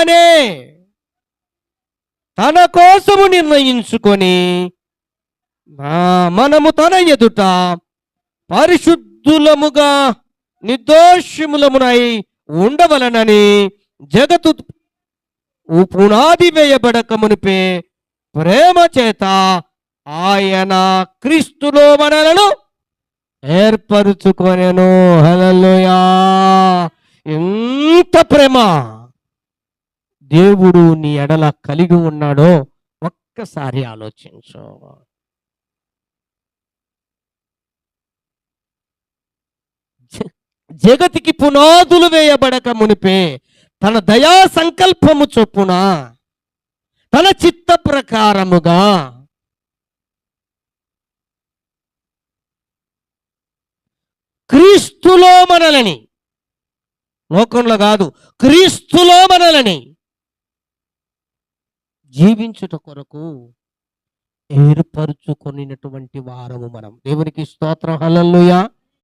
ముందుగానే తన కోసము నిర్ణయించుకొని మనము తన ఎదుట పరిశుద్ధులముగా నిర్దోషములమునై ఉండవలనని జగత్తు పునాది వేయబడక మునిపే ప్రేమ చేత ఆయన క్రీస్తులో మనలను ఏర్పరుచుకొనెను. హల్లెలూయా! ఎంత ప్రేమ దేవుడు నీ ఎడల కలిగి ఉన్నాడో ఒక్కసారి ఆలోచించు. జగతికి పునాదులు వేయబడక మునిపే తన దయా సంకల్పము చొప్పున తన చిత్త ప్రకారముగా క్రీస్తులో మనలని, లోకంలో కాదు, క్రీస్తులో మనలని జీవించుట కొరకు ఏర్పరుచుకొనినటువంటి వారము మనం. దేవునికి స్తోత్రం. హల్లెలూయా!